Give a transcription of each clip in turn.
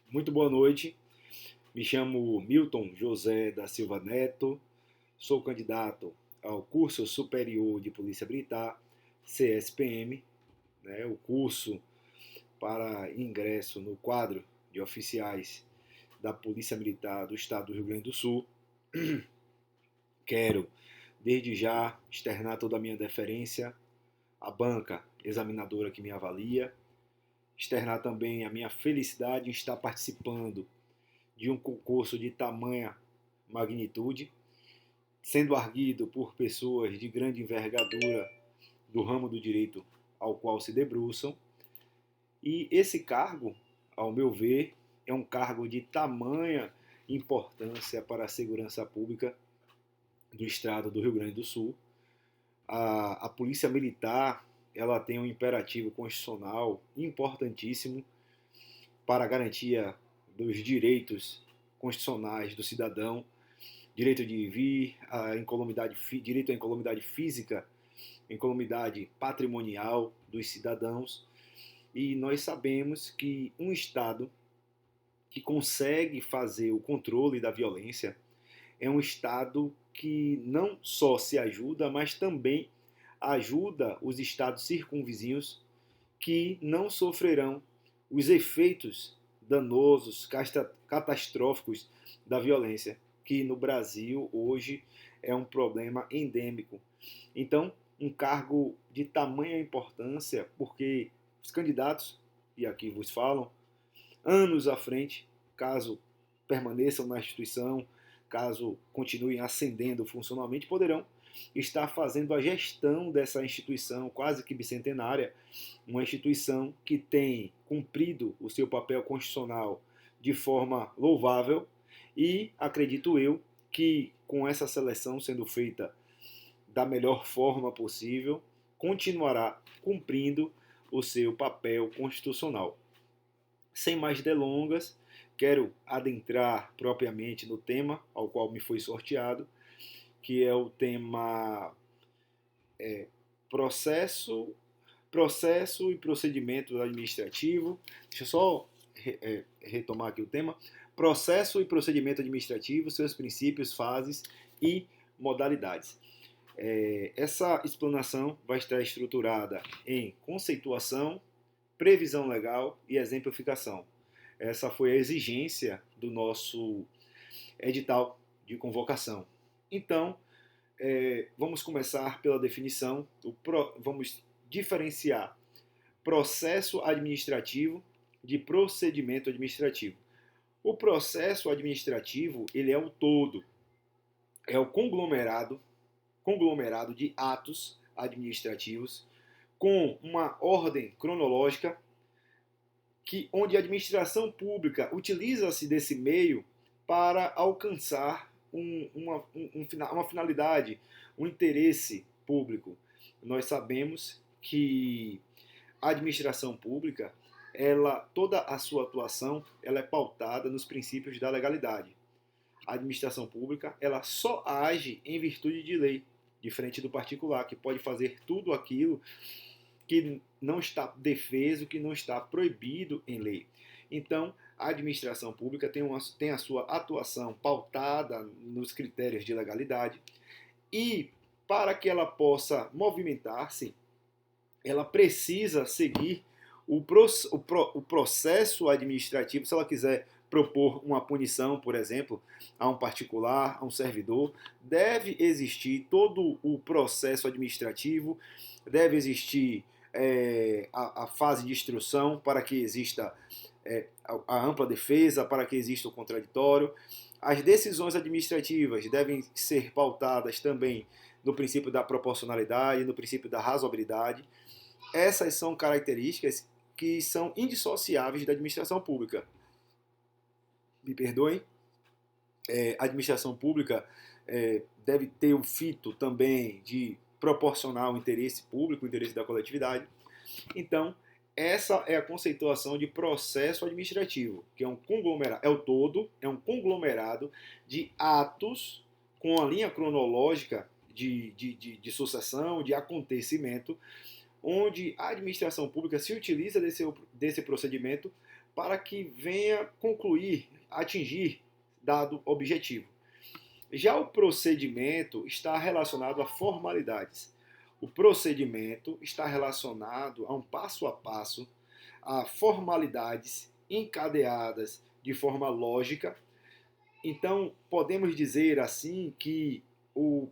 Muito boa noite. Me chamo Milton José da Silva Neto. Sou candidato ao curso superior de Polícia Militar, CSPM, o curso para ingresso no quadro de oficiais da Polícia Militar do Estado do Rio Grande do Sul. Quero, desde já, externar toda a minha deferência à banca examinadora que me avalia, externar também a minha felicidade em estar participando de um concurso de tamanha magnitude, sendo arguido por pessoas de grande envergadura do ramo do direito ao qual se debruçam. E esse cargo, ao meu ver, é um cargo de tamanha importância para a segurança pública do estado do Rio Grande do Sul. A Polícia Militar, ela tem um imperativo constitucional importantíssimo para a garantia dos direitos constitucionais do cidadão, direito de vir, direito à incolumidade física, incolumidade patrimonial dos cidadãos. E nós sabemos que um Estado que consegue fazer o controle da violência é um Estado que não só se ajuda, mas também ajuda os estados circunvizinhos que não sofrerão os efeitos danosos, catastróficos da violência, que no Brasil hoje é um problema endêmico. Então, um cargo de tamanha importância, porque os candidatos, e aqui vos falam, anos à frente, caso permaneçam na instituição, caso continuem ascendendo funcionalmente, poderão estar fazendo a gestão dessa instituição quase que bicentenária, uma instituição que tem cumprido o seu papel constitucional de forma louvável e acredito eu que com essa seleção sendo feita da melhor forma possível, continuará cumprindo o seu papel constitucional. Sem mais delongas, quero adentrar propriamente no tema ao qual me foi sorteado, que é o tema processo, processo e procedimento administrativo. Deixa eu só retomar aqui o tema. Processo e procedimento administrativo, seus princípios, fases e modalidades. Essa explanação vai estar estruturada em conceituação, previsão legal e exemplificação. Essa foi a exigência do nosso edital de convocação. Então, vamos começar pela definição. Vamos diferenciar processo administrativo de procedimento administrativo. O processo administrativo, ele é o todo, é o conglomerado de atos administrativos com uma ordem cronológica onde a administração pública utiliza-se desse meio para alcançar uma finalidade, um interesse público. Nós sabemos que a administração pública, toda a sua atuação, ela é pautada nos princípios da legalidade. A administração pública, ela só age em virtude de lei, diferente do particular, que pode fazer tudo aquilo que não está defeso, que não está proibido em lei. Então, a administração pública tem a sua atuação pautada nos critérios de legalidade e, para que ela possa movimentar-se, ela precisa seguir o processo administrativo. Se ela quiser propor uma punição, por exemplo, a um particular, a um servidor, deve existir todo o processo administrativo, deve existir a fase de instrução para que exista a ampla defesa, para que exista o contraditório. As decisões administrativas devem ser pautadas também no princípio da proporcionalidade, no princípio da razoabilidade. Essas são características que são indissociáveis da administração pública. Me perdoem, a administração pública deve ter o fito também de proporcionar o interesse público, o interesse da coletividade. Então, essa é a conceituação de processo administrativo, que é um conglomerado, é um conglomerado de atos com a linha cronológica de sucessão, de acontecimento, onde a administração pública se utiliza desse procedimento para que venha concluir, atingir dado objetivo. Já o procedimento está relacionado a formalidades. O procedimento está relacionado a um passo a passo, a formalidades encadeadas de forma lógica. Então, podemos dizer assim que o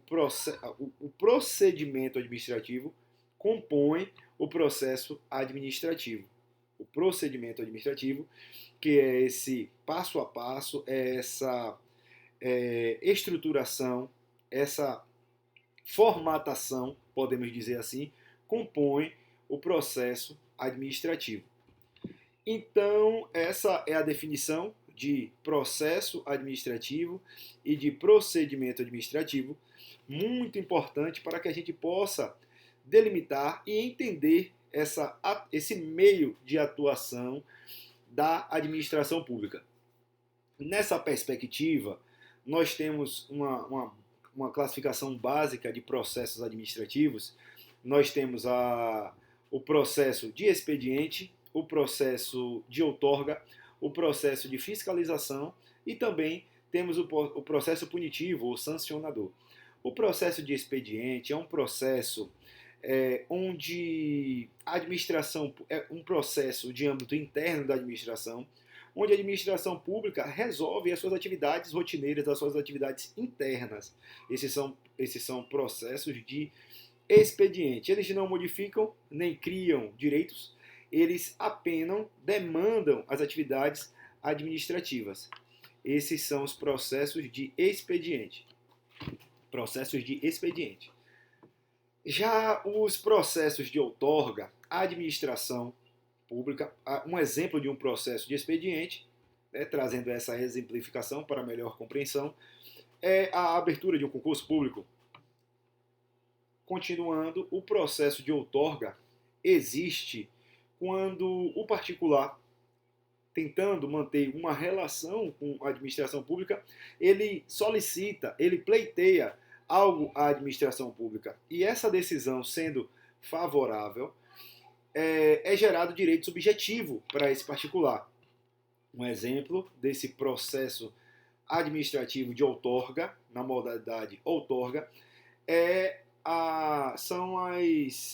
procedimento administrativo compõe o processo administrativo. O procedimento administrativo, que é esse passo a passo, é essa estruturação, essa formatação, podemos dizer assim, compõe o processo administrativo. Então, essa é a definição de processo administrativo e de procedimento administrativo, muito importante para que a gente possa delimitar e entender esse meio de atuação da administração pública. Nessa perspectiva, nós temos uma classificação básica de processos administrativos. Nós temos o processo de expediente, o processo de outorga, o processo de fiscalização e também temos o processo punitivo ou sancionador. O processo de expediente é um processo onde a administração é um processo de âmbito interno da administração, onde a administração pública resolve as suas atividades rotineiras, as suas atividades internas. Esses são processos de expediente. Eles não modificam nem criam direitos, eles apenas demandam as atividades administrativas. Esses são os processos de expediente. Processos de expediente. Já os processos de outorga, a administração pública, um exemplo de um processo de expediente, trazendo essa exemplificação para melhor compreensão, é a abertura de um concurso público. Continuando, o processo de outorga existe quando o particular, tentando manter uma relação com a administração pública, ele solicita, ele pleiteia algo à administração pública. E essa decisão sendo favorável, é gerado direito subjetivo para esse particular. Um exemplo desse processo administrativo de outorga, na modalidade outorga, são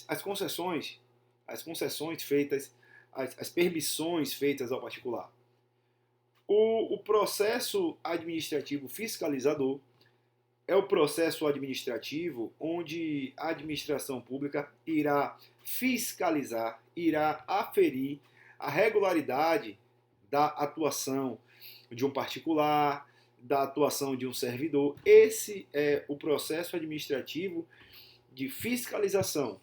as concessões feitas, as permissões feitas ao particular. O processo administrativo fiscalizador é o processo administrativo onde a administração pública irá fiscalizar, irá aferir a regularidade da atuação de um particular, da atuação de um servidor. Esse é o processo administrativo de fiscalização.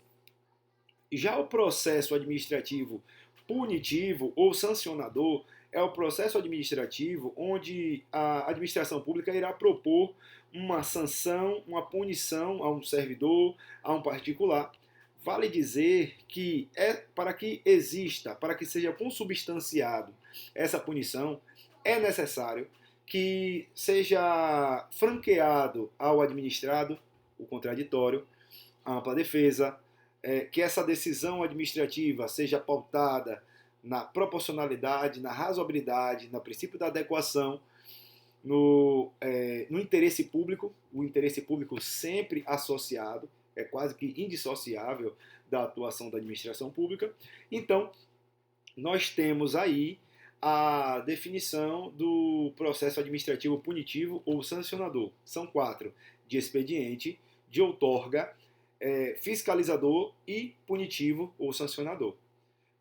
Já o processo administrativo punitivo ou sancionador é o processo administrativo onde a administração pública irá propor uma sanção, uma punição a um servidor, a um particular. Vale dizer que para que exista, para que seja consubstanciado essa punição, é necessário que seja franqueado ao administrado o contraditório, a ampla defesa, que essa decisão administrativa seja pautada na proporcionalidade, na razoabilidade, no princípio da adequação, no interesse público, o interesse público sempre associado, é quase que indissociável da atuação da administração pública. Então, nós temos aí a definição do processo administrativo punitivo ou sancionador. São 4: de expediente, de outorga, fiscalizador e punitivo ou sancionador.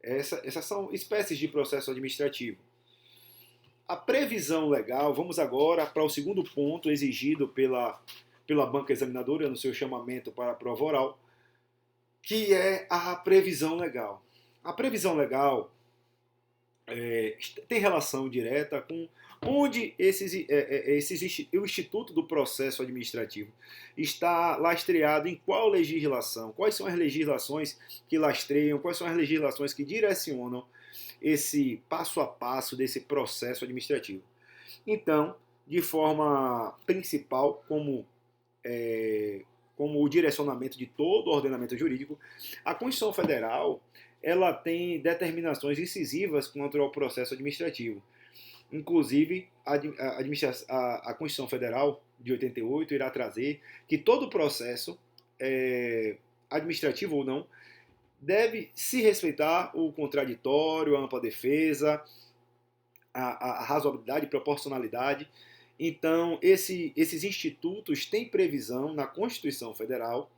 Essas são espécies de processo administrativo. A previsão legal, vamos agora para o segundo ponto exigido pela banca examinadora no seu chamamento para a prova oral, que é a previsão legal. A previsão legal tem relação direta com onde o Instituto do Processo Administrativo está lastreado em qual legislação, quais são as legislações que lastreiam, quais são as legislações que direcionam esse passo a passo desse processo administrativo. Então, de forma principal, como o direcionamento de todo o ordenamento jurídico, a Constituição Federal ela tem determinações incisivas contra o processo administrativo. Inclusive, a Constituição Federal de 88 irá trazer que todo processo, administrativo ou não, deve se respeitar o contraditório, a ampla defesa, a razoabilidade e proporcionalidade. Então, esses institutos têm previsão na Constituição Federal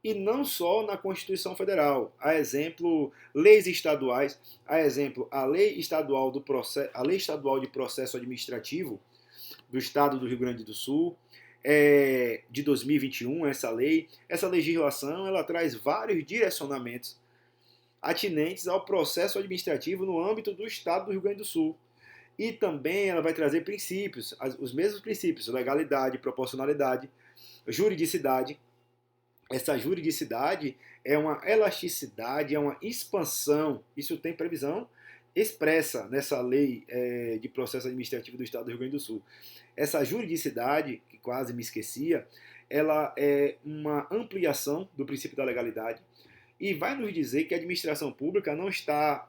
e não só na Constituição Federal. A exemplo, leis estaduais, a exemplo, a Lei Estadual de Processo Administrativo do Estado do Rio Grande do Sul, de 2021, essa legislação, ela traz vários direcionamentos atinentes ao processo administrativo no âmbito do Estado do Rio Grande do Sul. E também ela vai trazer princípios, os mesmos princípios, legalidade, proporcionalidade, juridicidade. Essa juridicidade é uma elasticidade, é uma expansão. Isso tem previsão expressa nessa lei de processo administrativo do Estado do Rio Grande do Sul. Essa juridicidade, que quase me esquecia, ela é uma ampliação do princípio da legalidade e vai nos dizer que a administração pública não está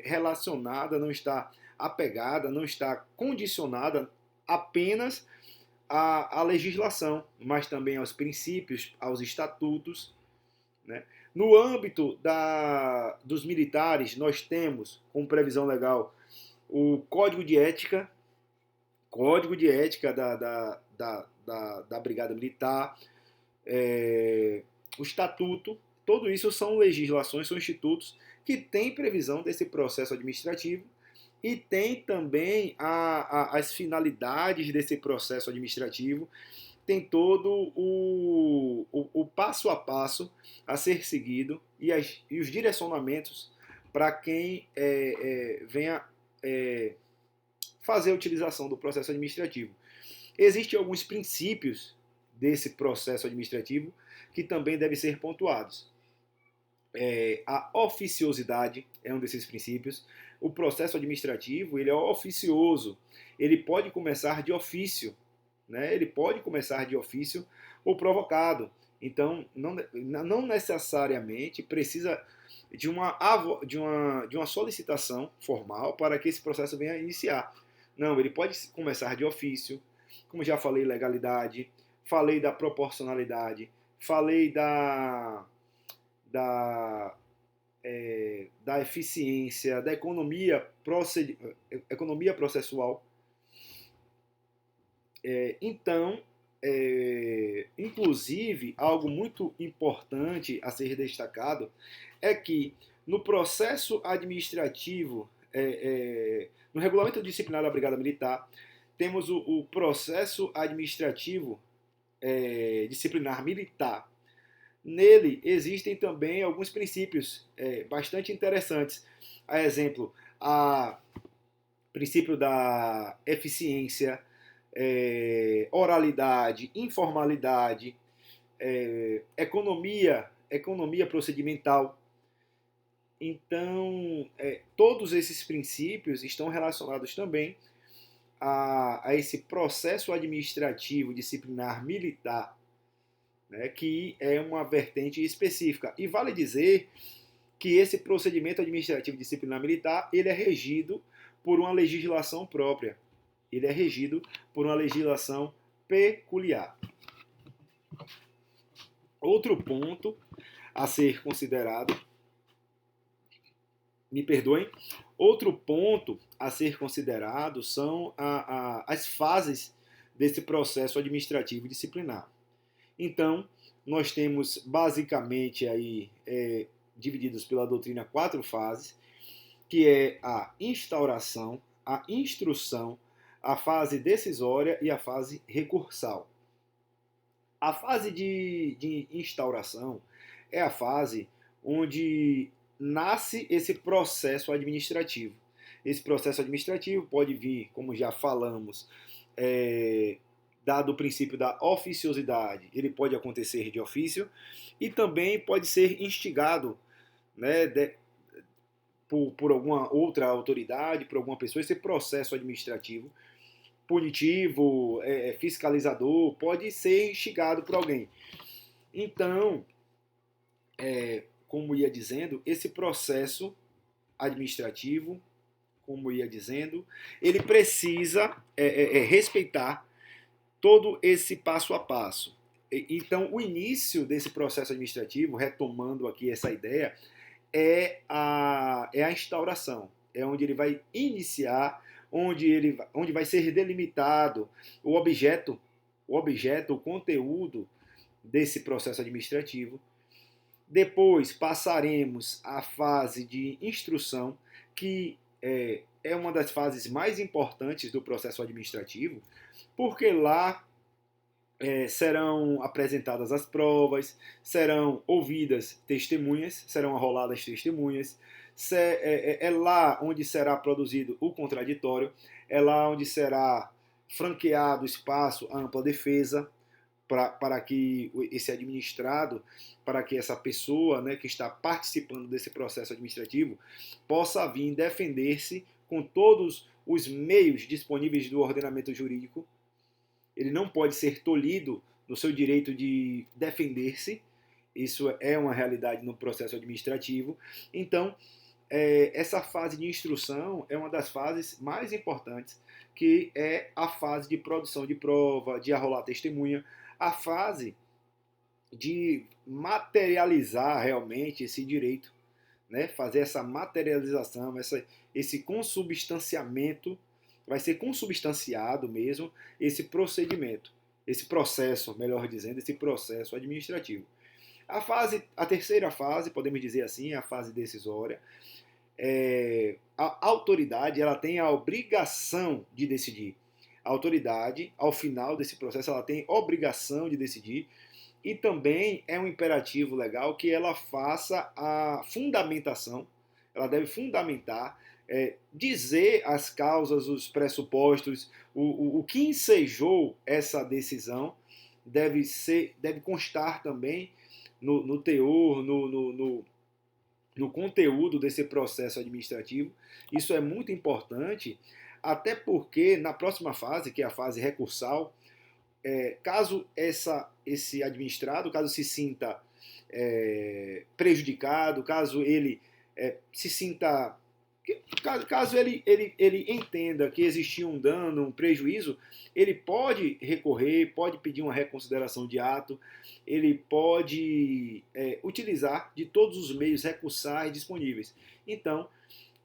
relacionada, não está apegada, não está condicionada apenas à legislação, mas também aos princípios, aos estatutos, né? No âmbito dos militares, nós temos, como previsão legal, o Código de Ética da Brigada Militar, o Estatuto, tudo isso são legislações, são institutos que têm previsão desse processo administrativo e tem também as finalidades desse processo administrativo, tem todo o passo a passo a ser seguido e os direcionamentos para quem venha fazer a utilização do processo administrativo. Existem alguns princípios desse processo administrativo que também devem ser pontuados. A oficiosidade é um desses princípios. O processo administrativo, ele é oficioso, ele pode começar de ofício, né? Ele pode começar de ofício ou provocado. Então, não necessariamente precisa de uma solicitação formal para que esse processo venha a iniciar. Não, ele pode começar de ofício, como já falei, legalidade, falei da proporcionalidade, falei da eficiência, da economia processual. Então, inclusive, algo muito importante a ser destacado é que no processo administrativo, no regulamento disciplinar da Brigada Militar, temos o processo administrativo disciplinar militar. Nele existem também alguns princípios bastante interessantes. A exemplo, o princípio da eficiência, oralidade, informalidade, economia procedimental. Então, todos esses princípios estão relacionados também a esse processo administrativo disciplinar militar, né, que é uma vertente específica. E vale dizer que esse procedimento administrativo disciplinar militar, ele é regido por uma legislação própria. Ele é regido por uma legislação peculiar. Outro ponto a ser considerado, me perdoem, outro ponto a ser considerado são as fases desse processo administrativo disciplinar. Então, nós temos basicamente aí divididos pela doutrina 4 fases, que é a instauração, a instrução, a fase decisória e a fase recursal. A fase de instauração é a fase onde nasce esse processo administrativo. Esse processo administrativo pode vir, como já falamos, dado o princípio da oficiosidade, ele pode acontecer de ofício e também pode ser instigado, né, por alguma outra autoridade, por alguma pessoa. Esse processo administrativo punitivo, fiscalizador, pode ser instigado por alguém. Então, como ia dizendo, esse processo administrativo, como ia dizendo, ele precisa respeitar todo esse passo a passo. Então, o início desse processo administrativo, retomando aqui essa ideia, é a instauração. É onde ele vai iniciar, onde vai ser delimitado o objeto, o conteúdo desse processo administrativo. Depois passaremos à fase de instrução, que é uma das fases mais importantes do processo administrativo, porque lá serão apresentadas as provas, serão ouvidas testemunhas, serão arroladas testemunhas, é lá onde será produzido o contraditório, é lá onde será franqueado espaço à ampla defesa, para que esse administrado, para que essa pessoa, né, que está participando desse processo administrativo possa vir defender-se com todos os meios disponíveis do ordenamento jurídico. Ele não pode ser tolhido no seu direito de defender-se. Isso é uma realidade no processo administrativo. Então, essa fase de instrução é uma das fases mais importantes, que é a fase de produção de prova, de arrolar testemunha, a fase de materializar realmente esse direito, né? Fazer essa materialização, esse consubstanciamento, vai ser consubstanciado mesmo esse procedimento, esse processo, melhor dizendo, esse processo administrativo. A terceira fase, podemos dizer assim, é a fase decisória. A autoridade, ela tem a obrigação de decidir. A autoridade, ao final desse processo, ela tem obrigação de decidir, e também é um imperativo legal que ela faça a fundamentação, ela deve fundamentar, dizer as causas, os pressupostos, o que ensejou essa decisão, deve constar também no teor, no conteúdo desse processo administrativo. Isso é muito importante, até porque na próxima fase, que é a fase recursal, caso esse administrado, caso se sinta prejudicado, caso ele se sinta, caso ele entenda que existia um dano, um prejuízo, ele pode recorrer, pode pedir uma reconsideração de ato, ele pode utilizar de todos os meios recursais disponíveis. Então,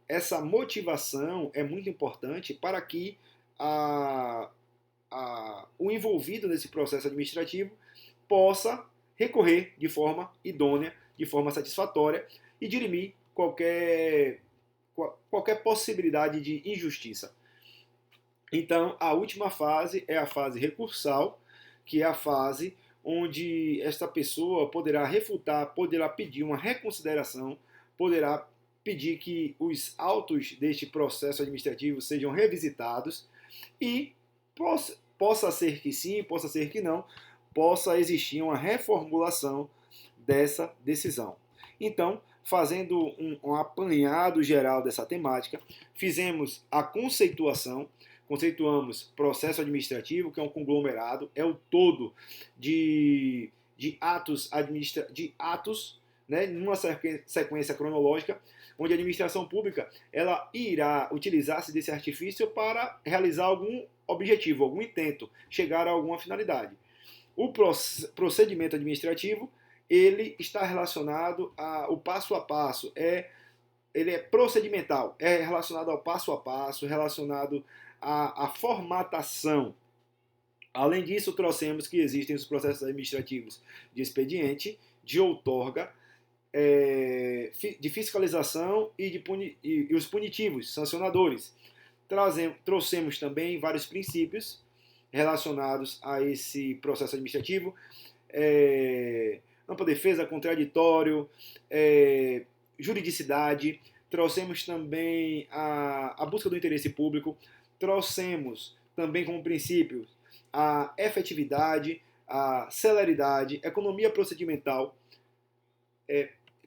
essa motivação é muito importante para que o envolvido nesse processo administrativo possa recorrer de forma idônea, de forma satisfatória, e dirimir qualquer possibilidade de injustiça. Então, a última fase é a fase recursal, que é a fase onde esta pessoa poderá refutar, poderá pedir uma reconsideração, poderá pedir que os autos deste processo administrativo sejam revisitados, e possa ser que sim, possa ser que não, possa existir uma reformulação dessa decisão. Então, fazendo um apanhado geral dessa temática, fizemos a conceituamos processo administrativo, que é um conglomerado, é o todo de atos, né, numa sequência cronológica, onde a administração pública ela irá utilizar-se desse artifício para realizar algum objetivo, algum intento, chegar a alguma finalidade. O procedimento administrativo, ele está relacionado ao passo a passo, ele é procedimental, é relacionado ao passo a passo, relacionado à formatação. Além disso, trouxemos que existem os processos administrativos de expediente, de outorga, de fiscalização e os punitivos, sancionadores. Trouxemos também vários princípios relacionados a esse processo administrativo, ampla defesa, contraditório, juridicidade. Trouxemos também a busca do interesse público, trouxemos também como princípios a efetividade, a celeridade, economia procedimental.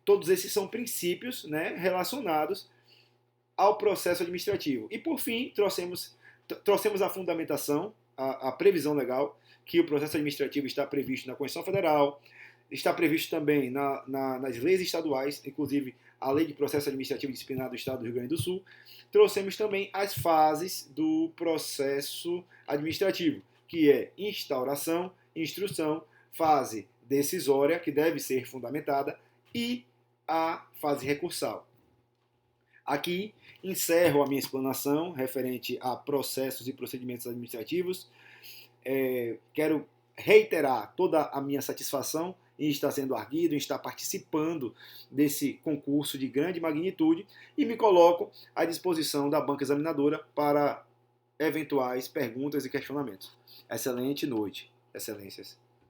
Todos esses são princípios, né, relacionados ao processo administrativo. E, por fim, trouxemos a fundamentação, a previsão legal, que o processo administrativo está previsto na Constituição Federal, Está previsto também nas leis estaduais, inclusive a Lei de Processo Administrativo Disciplinar do Estado do Rio Grande do Sul. Trouxemos também as fases do processo administrativo, que é instauração, instrução, fase decisória, que deve ser fundamentada, e a fase recursal. Aqui encerro a minha explanação referente a processos e procedimentos administrativos. Quero reiterar toda a minha satisfação em estar sendo arguido, em estar participando desse concurso de grande magnitude e me coloco à disposição da banca examinadora para eventuais perguntas e questionamentos. Excelente noite, excelências.